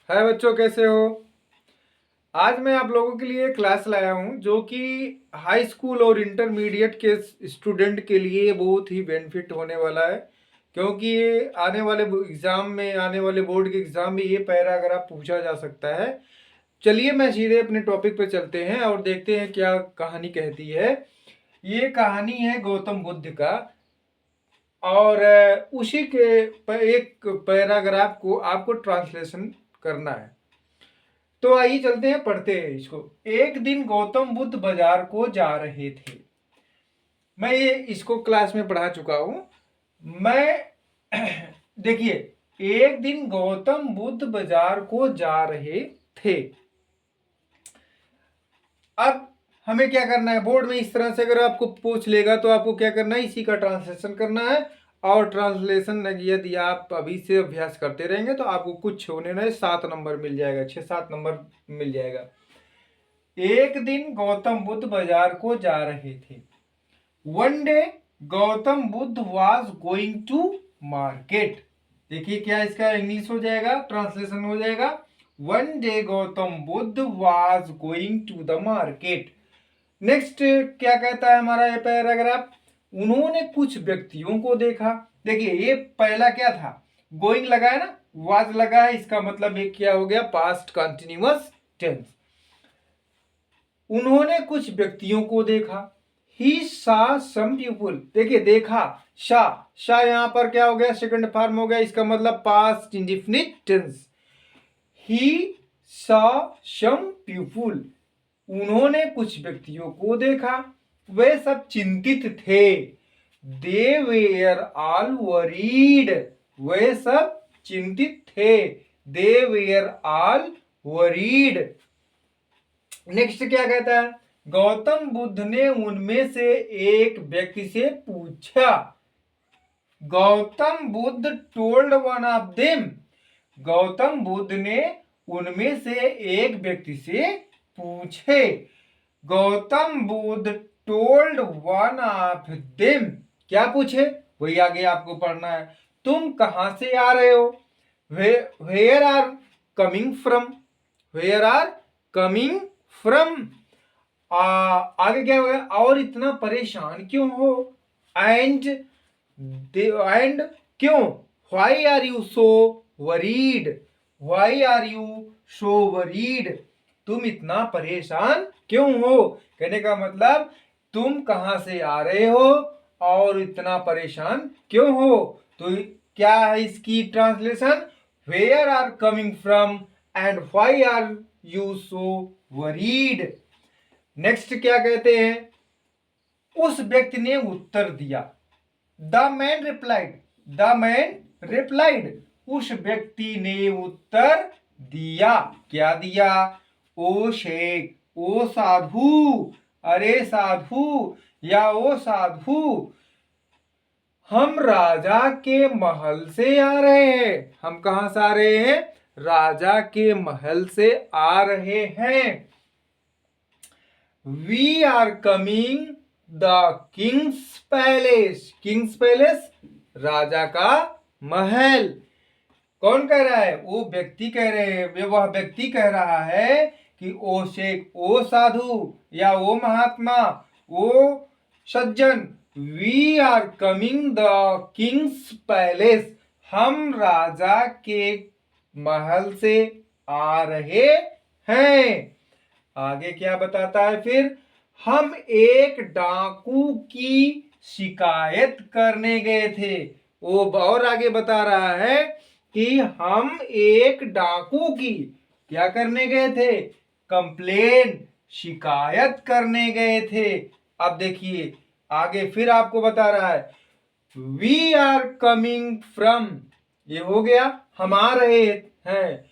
हाय बच्चों, कैसे हो। आज मैं आप लोगों के लिए क्लास लाया हूं जो कि हाई स्कूल और इंटरमीडिएट के स्टूडेंट के लिए बहुत ही बेनिफिट होने वाला है, क्योंकि ये आने वाले एग्जाम में, आने वाले बोर्ड के एग्जाम में ये पैराग्राफ पूछा जा सकता है। चलिए मैं सीधे अपने टॉपिक पे चलते हैं और देखते हैं क्या कहानी कहती है। ये कहानी है गौतम बुद्ध का, और उसी के एक पैराग्राफ को आपको ट्रांसलेशन करना है। तो आइए चलते हैं, पढ़ते हैं इसको। एक दिन गौतम बुद्ध बाजार को जा रहे थे। मैं ये इसको क्लास में पढ़ा चुका हूं। मैं देखिए, एक दिन गौतम बुद्ध बाजार को जा रहे थे। अब हमें क्या करना है, बोर्ड में इस तरह से अगर आपको पूछ लेगा तो आपको क्या करना है, इसी का ट्रांसलेशन करना है। और ट्रांसलेशन यदि आप अभी से अभ्यास करते रहेंगे तो आपको कुछ होने नहीं, 7 नंबर मिल जाएगा, 6-7 नंबर मिल जाएगा। एक दिन गौतम बुद्ध बाजार को जा रहे थे। One day Gautam Buddha was going to market. देखिए क्या इसका इंग्लिश हो जाएगा, ट्रांसलेशन हो जाएगा। One day Gautam Buddha was going to the market. Next क्या कहता है हमारा ये पैराग्राफ, उन्होंने कुछ व्यक्तियों को देखा। देखिए ये पहला क्या था, गोइंग लगा है ना, वाज लगा है, इसका मतलब ये क्या हो गया, पास्ट कंटिन्यूअस टेंस। उन्होंने कुछ व्यक्तियों को देखा। ही सा सम पीपुल। देखिए देखा, शा यहां पर क्या हो गया, सेकंड फॉर्म हो गया, इसका मतलब पास्ट इंडेफिनिट टेंस। ही सा सम पीपुल। उन्होंने कुछ व्यक्तियों को देखा, वे सब चिंतित थे। दे वेयर ऑल वरीड। वे सब चिंतित थे। दे वेयर ऑल वरीड। नेक्स्ट क्या कहता है, गौतम बुद्ध ने उनमें से एक व्यक्ति से पूछा। Gautam Buddha told one of them. Gautam Buddha ने उनमें से एक व्यक्ति से पूछे। Gautam Buddha told one of them. क्या पूछे, वही आगे आपको पढ़ना है। तुम कहां से आ रहे हो, where are coming from. Where are coming from. आगे क्या होगा, और इतना परेशान क्यों हो। एंड क्यों, why are you so worried. Why are you so worried. तुम इतना परेशान क्यों हो। कहने का मतलब तुम कहां से आ रहे हो और इतना परेशान क्यों हो। तो क्या है इसकी translation, where are coming from and why are you so worried. Next क्या कहते हैं, उस व्यक्ति ने उत्तर दिया। The man replied. The man replied. उस व्यक्ति ने उत्तर दिया। क्या दिया, ओ शेख, ओ साधु, अरे साधु या ओ साधु, हम राजा के महल से आ रहे हैं। हम कहां से आ रहे हैं, राजा के महल से आ रहे हैं। We are coming the king's palace. King's palace, राजा का महल। कौन कह रहा है, वो व्यक्ति कह रहे हैं, वह व्यक्ति कह रहा है कि ओ शेख, ओ साधु या ओ महात्मा, ओ सज्जन, we are coming the king's palace. हम राजा के महल से आ रहे हैं। आगे क्या बताता है फिर, हम एक डाकू की शिकायत करने गए थे। वो और आगे बता रहा है कि हम एक डाकू की क्या करने गए थे, कंप्लेन, शिकायत करने गए थे। अब देखिए आगे फिर आपको बता रहा है, वी आर कमिंग फ्रॉम। ये हो गया, हम आ रहे हैं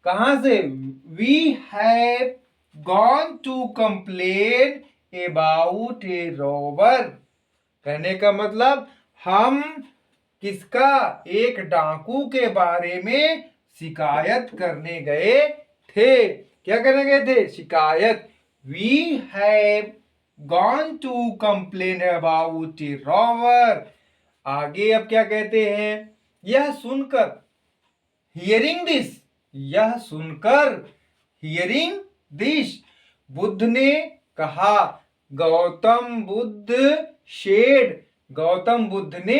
कहां से, we have gone to complain about a robber. कहने का मतलब हम किसका, एक डाकू के बारे में शिकायत करने गए थे। क्या करने गए थे, शिकायत। We have gone to complain about a robber. आगे अब क्या कहते हैं, यह सुनकर, हियरिंग दिस, यह सुनकर, हियरिंग दिस, बुद्ध ने कहा, गौतम बुद्ध शेड, गौतम बुद्ध ने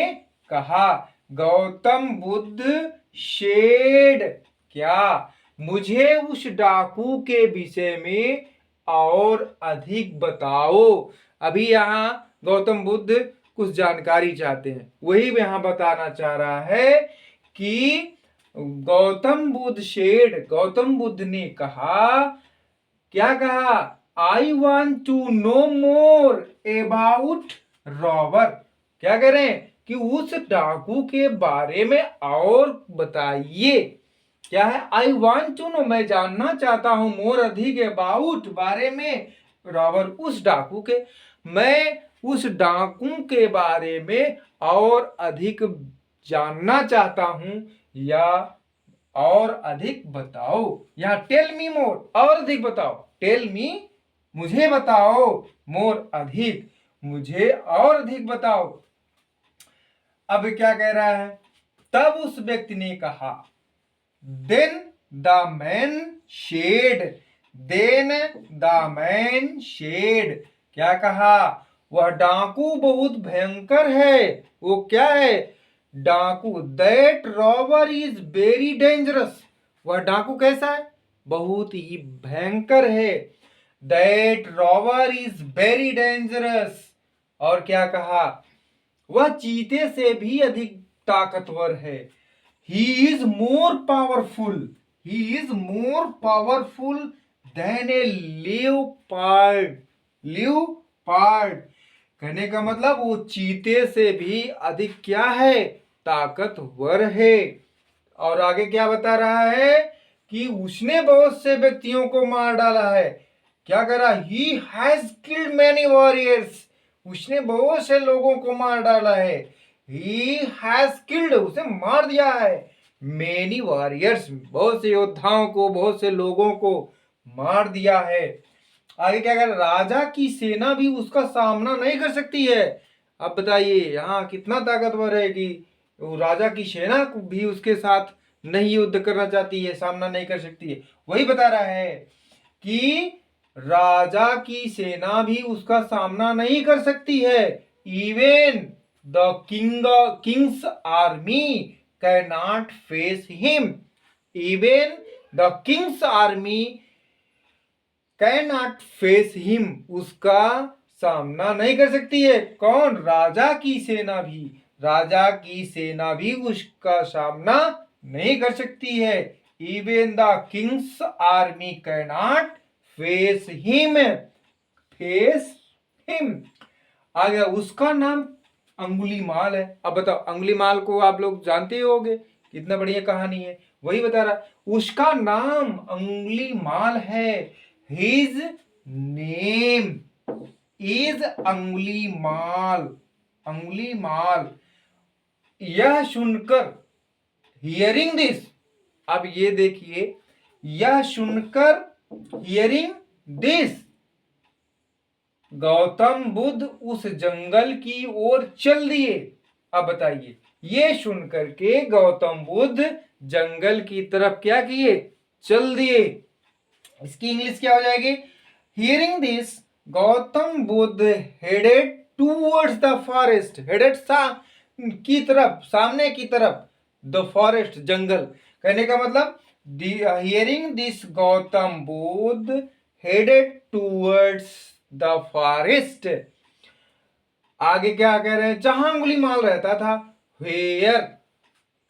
कहा, गौतम बुद्ध शेड, क्या, मुझे उस डाकू के विषय में और अधिक बताओ। अभी यहाँ गौतम बुद्ध कुछ जानकारी चाहते हैं, वही यहाँ बताना चाह रहा है कि गौतम बुद्ध शेड, गौतम बुद्ध ने कहा, क्या कहा, I want to know more about robber, क्या कह रहे हैं कि उस डाकू के बारे में और बताइए। क्या है, आई वॉन्ट टू नो, मैं जानना चाहता हूं, मोर अधिक, अबाउट बारे में, रॉबर उस डाकू के, मैं उस डाकू के बारे में और अधिक जानना चाहता हूं, या और अधिक बताओ। यहाँ टेल मी मोर, और अधिक बताओ, टेल मी मुझे बताओ, मोर अधिक, मुझे और अधिक बताओ। अब क्या कह रहा है, तब उस व्यक्ति ने कहा, then the man said, then the man said, क्या कहा, वह डाकू बहुत भयंकर है, वो क्या है, डाकू, that robber is very dangerous, वह डाकू कैसा है, बहुत ही भयंकर है, that robber is very dangerous, और क्या कहा, वह चीते से भी अधिक ताकतवर है, he is more powerful, he is more powerful than A leopard, leopard, कहने का मतलब वो चीते से भी अधिक क्या है, ताकतवर है। और आगे क्या बता रहा है कि उसने बहुत से व्यक्तियों को मार डाला है, क्या करा, he has killed many warriors, उसने बहुत से लोगों को मार डाला है, ही हैज किल्ड, उसे मार दिया है, मैनी वॉरियर्स, बहुत से योद्धाओं को, बहुत से लोगों को मार दिया है। आगे क्या कर, राजा की सेना भी उसका सामना नहीं कर सकती है। अब बताइए यहाँ कितना ताकतवर है कि राजा की सेना भी उसके साथ नहीं युद्ध करना चाहती है, सामना नहीं कर सकती है। वही बता रहा है कि राजा की सेना भी उसका सामना नहीं कर सकती है, even the king's army can not face him, even the king's army can not face him, उसका सामना नहीं कर सकती है, कौन, राजा की सेना भी, राजा की सेना भी उसका सामना नहीं कर सकती है, even the king's army can not face him, face him. आ गया, उसका नाम अंगुलीमाल है। अब बताओ, अंगुलीमाल को आप लोग जानते होंगे, कितना बढ़िया कहानी है, वही बता रहा, उसका नाम अंगुलीमाल है, his name is Angulimal, Angulimal. यह सुनकर, हियरिंग दिस, अब ये देखिए, यह सुनकर, हियरिंग दिस, गौतम बुद्ध उस जंगल की ओर चल दिए। अब बताइए, ये सुनकर के गौतम बुद्ध जंगल की तरफ क्या किए, चल दिए। इसकी इंग्लिश क्या हो जाएगी, hearing this Gautam Buddha headed towards the forest, headed की तरफ, सामने की तरफ, द फॉरेस्ट जंगल, कहने का मतलब hearing this Gautam Buddha headed towards the forest. आगे क्या कह रहे हैं, जहां अंगुलीमाल रहता था, वेयर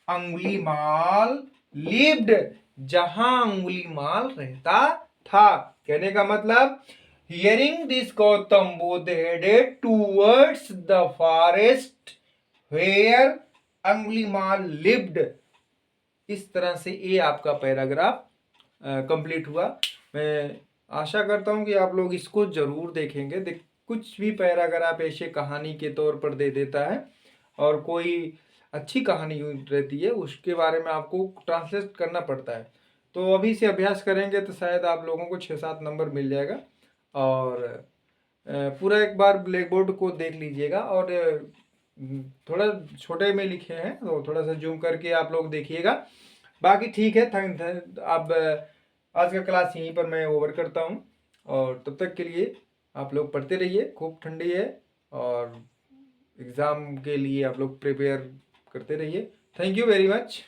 अंगुलीमाल लिव्ड, जहां अंगुलीमाल रहता था, कहने का मतलब hearing this Gautam Buddha headed towards the forest where Angulimala lived. इस तरह से ये आपका पैराग्राफ कंप्लीट हुआ। मैं आशा करता हूँ कि आप लोग इसको जरूर देखेंगे। कुछ भी पैराग्राफ ऐसे कहानी के तौर पर दे देता है और कोई अच्छी कहानी रहती है उसके बारे में आपको ट्रांसलेट करना पड़ता है। तो अभी से अभ्यास करेंगे तो शायद आप लोगों को 6-7 नंबर मिल जाएगा। और पूरा एक बार ब्लैक बोर्ड को देख लीजिएगा और थोड़ा छोटे में लिखे हैं तो थोड़ा सा जूम करके आप लोग देखिएगा। बाकी ठीक है। अब आज का क्लास यहीं पर मैं ओवर करता हूँ, और तब तक के लिए आप लोग पढ़ते रहिए। खूब ठंडी है और एग्ज़ाम के लिए आप लोग प्रिपेयर करते रहिए। Thank you very much.